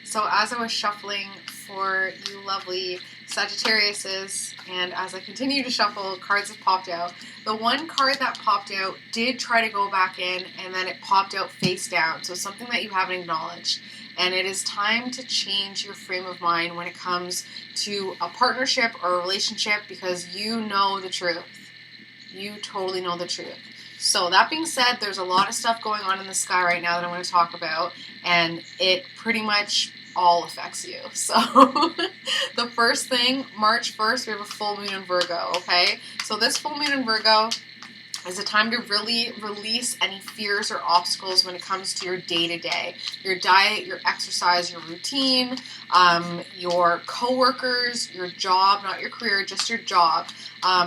So as I was shuffling for you lovely Sagittariuses, and as I continue to shuffle, cards have popped out. The one card that popped out did try to go back in, and then it popped out face down. So something that you haven't acknowledged. And it is time to change your frame of mind when it comes to a partnership or a relationship, because you know the truth. You totally know the truth. So that being said, there's a lot of stuff going on in the sky right now that I'm going to talk about, and it pretty much all affects you. So the first thing, March 1st, we have a full moon in Virgo, okay? So this full moon in Virgo is a time to really release any fears or obstacles when it comes to your day-to-day. Your diet, your exercise, your routine, your coworkers, your job, not your career, just your job,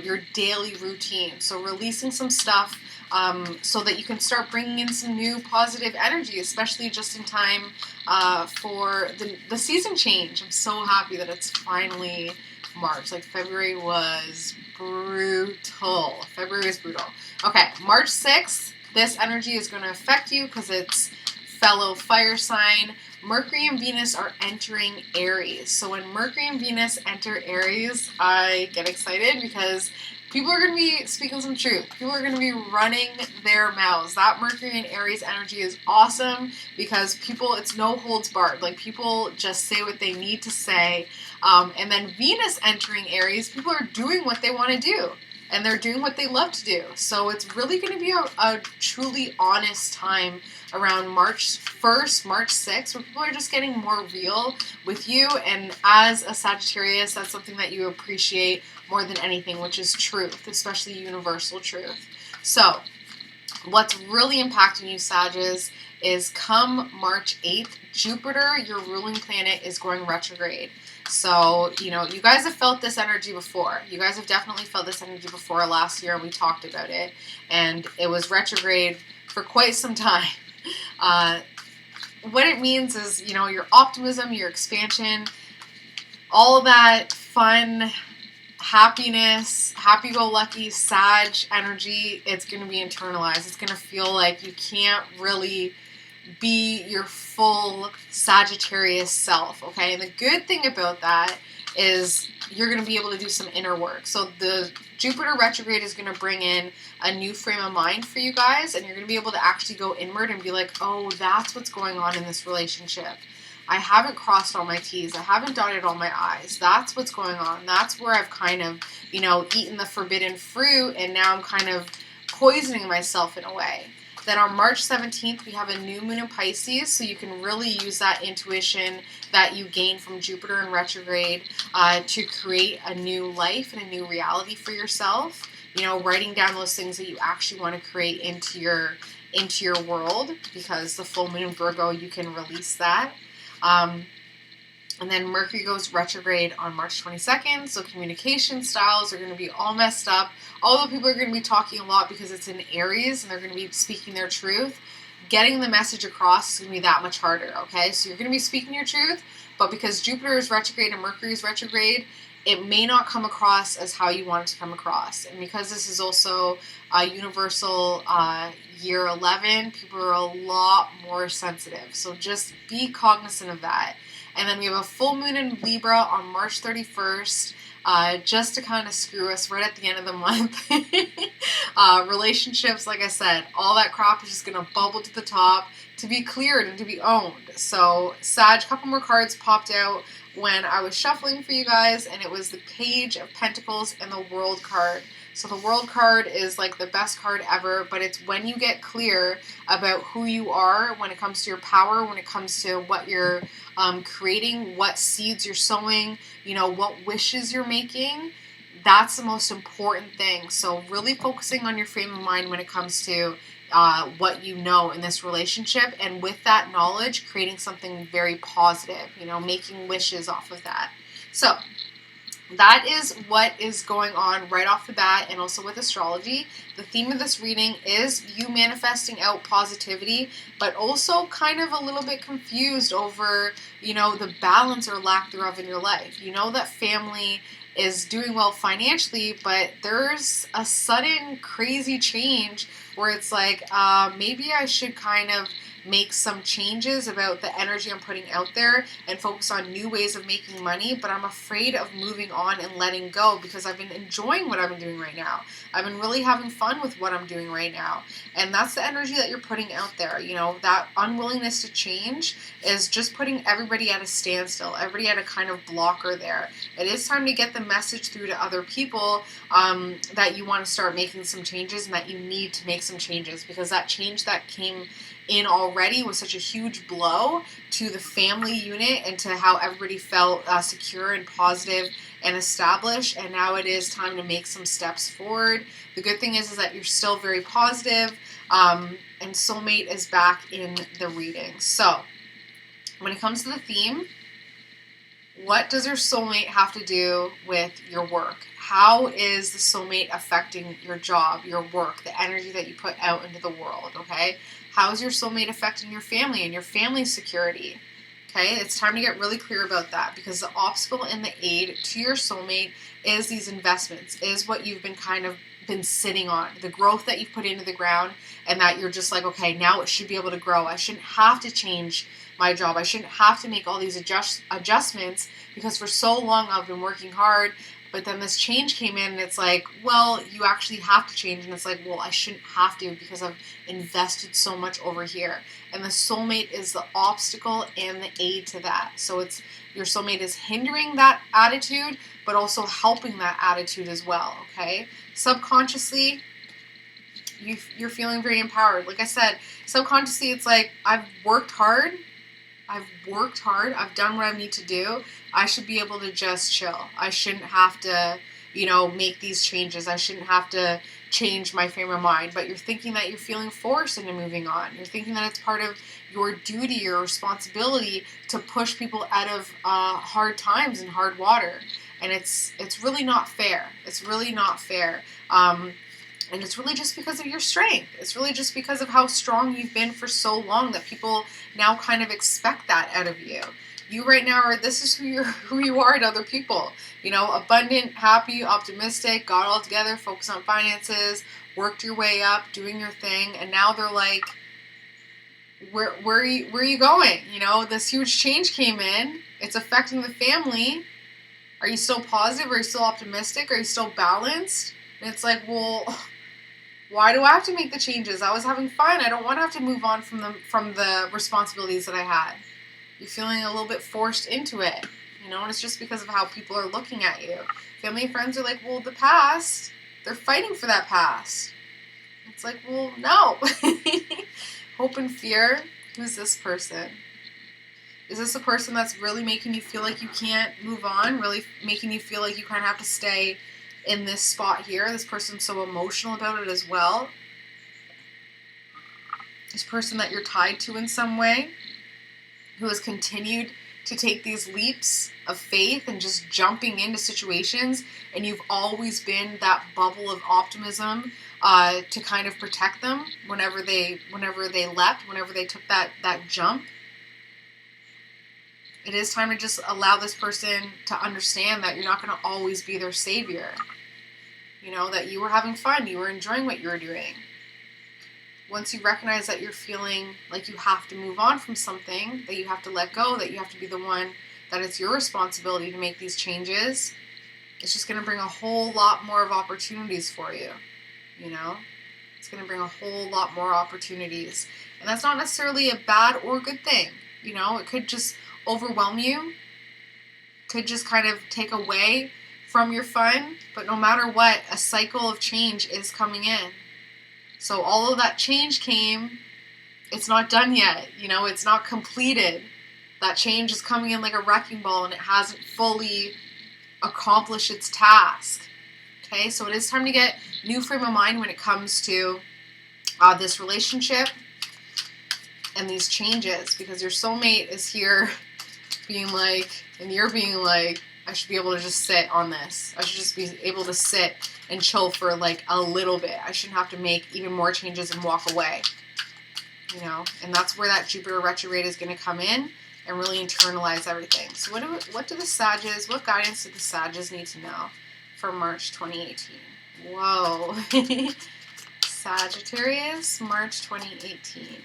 your daily routine. So releasing some stuff so that you can start bringing in some new positive energy, especially just in time for the season change. I'm so happy that it's finally March. Like, February was brutal. February was brutal. Okay, March 6th, this energy is going to affect you because it's fellow fire sign. Mercury and Venus are entering Aries. So when Mercury and Venus enter Aries, I get excited because people are going to be speaking some truth. People are going to be running their mouths. That Mercury and Aries energy is awesome because it's no holds barred. Like, people just say what they need to say. And then Venus entering Aries, people are doing what they want to do. And they're doing what they love to do. So it's really going to be a truly honest time around March 1st, March 6th, where people are just getting more real with you. And as a Sagittarius, that's something that you appreciate more than anything, which is truth, especially universal truth. So what's really impacting you, Sagittarius, is come March 8th, Jupiter, your ruling planet, is going retrograde. So, you guys have felt this energy before. You guys have definitely felt this energy before last year, and we talked about it. And it was retrograde for quite some time. What it means is, your optimism, your expansion, all that fun, happiness, happy-go-lucky, Sag energy, it's going to be internalized. It's going to feel like you can't really be your full Sagittarius self, okay? And the good thing about that is you're going to be able to do some inner work. So the Jupiter retrograde is going to bring in a new frame of mind for you guys, and you're going to be able to actually go inward and be like, oh, that's what's going on in this relationship. I haven't crossed all my T's. I haven't dotted all my I's. That's what's going on. That's where I've kind of, eaten the forbidden fruit, and now I'm kind of poisoning myself in a way. Then on March 17th, we have a new moon in Pisces, so you can really use that intuition that you gain from Jupiter in retrograde to create a new life and a new reality for yourself. Writing down those things that you actually want to create into your world, because the full moon in Virgo, you can release that. And then Mercury goes retrograde on March 22nd, so communication styles are going to be all messed up. Although people are going to be talking a lot because it's in Aries and they're going to be speaking their truth, getting the message across is going to be that much harder, okay? So you're going to be speaking your truth, but because Jupiter is retrograde and Mercury is retrograde, it may not come across as how you want it to come across. And because this is also a universal year 11, people are a lot more sensitive. So just be cognizant of that. And then we have a full moon in Libra on March 31st, just to kind of screw us right at the end of the month. Relationships, like I said, all that crap is just going to bubble to the top to be cleared and to be owned. So, Sag, a couple more cards popped out when I was shuffling for you guys, and it was the Page of Pentacles and the World card. So the World card is like the best card ever, but it's when you get clear about who you are when it comes to your power, when it comes to what you're creating, what seeds you're sowing, what wishes you're making. That's the most important thing. So really focusing on your frame of mind when it comes to what you know in this relationship, and with that knowledge, creating something very positive, making wishes off of that. So that is what is going on right off the bat, and also with astrology. The theme of this reading is you manifesting out positivity, but also kind of a little bit confused over, the balance or lack thereof in your life. That family is doing well financially, but there's a sudden crazy change where it's like, maybe I should kind of make some changes about the energy I'm putting out there and focus on new ways of making money, but I'm afraid of moving on and letting go because I've been enjoying what I've been doing right now. I've been really having fun with what I'm doing right now. And that's the energy that you're putting out there. You know, that unwillingness to change is just putting everybody at a standstill, everybody at a kind of blocker there. It is time to get the message through to other people that you want to start making some changes and that you need to make some changes, because that change that came in already was such a huge blow to the family unit and to how everybody felt secure and positive and established, and now it is time to make some steps forward. The good thing is that you're still very positive, and soulmate is back in the reading. So when it comes to the theme, what does your soulmate have to do with your work? How is the soulmate affecting your job, your work, the energy that you put out into the world, okay? How is your soulmate affecting your family and your family's security? Okay, it's time to get really clear about that, because the obstacle and the aid to your soulmate is these investments, is what you've been sitting on, the growth that you've put into the ground, and that you're just like, okay, now it should be able to grow. I shouldn't have to change my job. I shouldn't have to make all these adjustments because for so long I've been working hard. But then this change came in and it's like, well, you actually have to change. And it's like, well, I shouldn't have to because I've invested so much over here. And the soulmate is the obstacle and the aid to that. So it's your soulmate is hindering that attitude, but also helping that attitude as well, okay? Subconsciously, you're feeling very empowered. Like I said, subconsciously, it's like, I've worked hard. I've done what I need to do. I should be able to just chill. I shouldn't have to, make these changes. I shouldn't have to change my frame of mind. But you're thinking that you're feeling forced into moving on. You're thinking that it's part of your duty, your responsibility to push people out of hard times and hard water. And it's really not fair. It's really not fair. And it's really just because of your strength. It's really just because of how strong you've been for so long that people now kind of expect that out of you. You right now this is who you are to other people. Abundant, happy, optimistic, got it all together, focus on finances, worked your way up, doing your thing, and now they're like, where are you going? This huge change came in. It's affecting the family. Are you still positive? Are you still optimistic? Are you still balanced? And it's like, well, why do I have to make the changes? I was having fun. I don't want to have to move on from the responsibilities that I had. You're feeling a little bit forced into it, and it's just because of how people are looking at you. Family and friends are like, well, the past, they're fighting for that past. It's like, well, no. Hope and fear. Who's this person? Is this a person that's really making you feel like you can't move on? Really making you feel like you kind of have to stay in this spot here? This person's so emotional about it as well. This person that you're tied to in some way, who has continued to take these leaps of faith and just jumping into situations, and you've always been that bubble of optimism to kind of protect them whenever they leapt, whenever they took that jump. It is time to just allow this person to understand that you're not going to always be their savior. That you were having fun, you were enjoying what you were doing. Once you recognize that you're feeling like you have to move on from something, that you have to let go, that you have to be the one, that it's your responsibility to make these changes, it's just going to bring a whole lot more of opportunities for you. It's going to bring a whole lot more opportunities. And that's not necessarily a bad or good thing. It could just overwhelm you, could just kind of take away from your fun, but no matter what, a cycle of change is coming in. So all of that change came, it's not done yet, it's not completed. That change is coming in like a wrecking ball and it hasn't fully accomplished its task. Okay, so it is time to get new frame of mind when it comes to this relationship and these changes, because your soulmate is here being like, and you're being like, I should be able to just sit on this. I should just be able to sit and chill for like a little bit. I shouldn't have to make even more changes and walk away. And that's where that Jupiter retrograde is going to come in and really internalize everything. So what do the Sages, what guidance do the Sages need to know for March 2018? Whoa. Sagittarius, March 2018.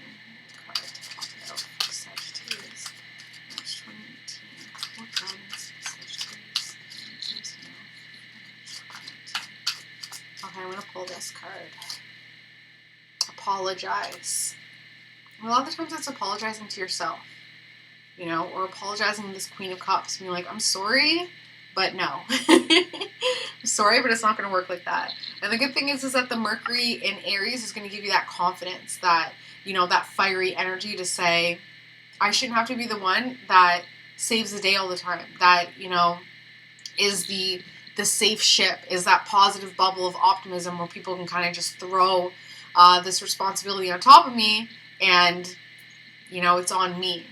this card. Apologize. A lot of the times it's apologizing to yourself, you know, or apologizing to this Queen of Cups, being like, I'm sorry, but no. I'm sorry, but it's not going to work like that. And the good thing is that the Mercury in Aries is going to give you that confidence, that, you know, that fiery energy to say, I shouldn't have to be the one that saves the day all the time, that, you know, is the safe ship, is that positive bubble of optimism where people can kind of just throw this responsibility on top of me and, you know, it's on me.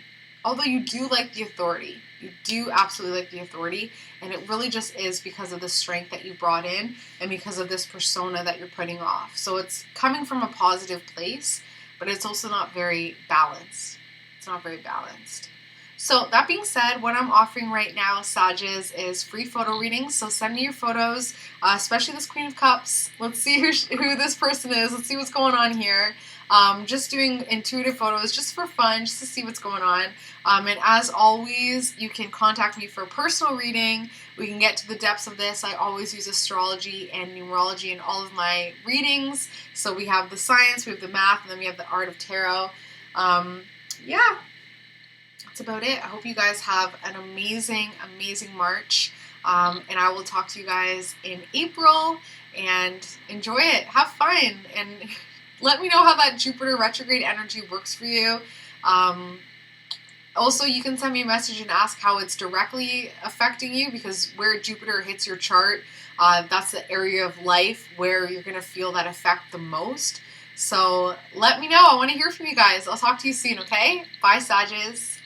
Although you do like the authority. You do absolutely like the authority, and it really just is because of the strength that you brought in and because of this persona that you're putting off. So it's coming from a positive place, but it's also not very balanced. It's not very balanced. So that being said, what I'm offering right now, Sages, is free photo readings. So send me your photos, especially this Queen of Cups. Let's see who this person is. Let's see what's going on here. Just doing intuitive photos just for fun, just to see what's going on. And as always, you can contact me for a personal reading. We can get to the depths of this. I always use astrology and numerology in all of my readings. So we have the science, we have the math, and then we have the art of tarot. Yeah. That's about it. I hope you guys have an amazing, amazing March. And I will talk to you guys in April, and enjoy it. Have fun. And let me know how that Jupiter retrograde energy works for you. Also, you can send me a message and ask how it's directly affecting you, because where Jupiter hits your chart, that's the area of life where you're going to feel that effect the most. So let me know. I want to hear from you guys. I'll talk to you soon, okay? Bye, Sages.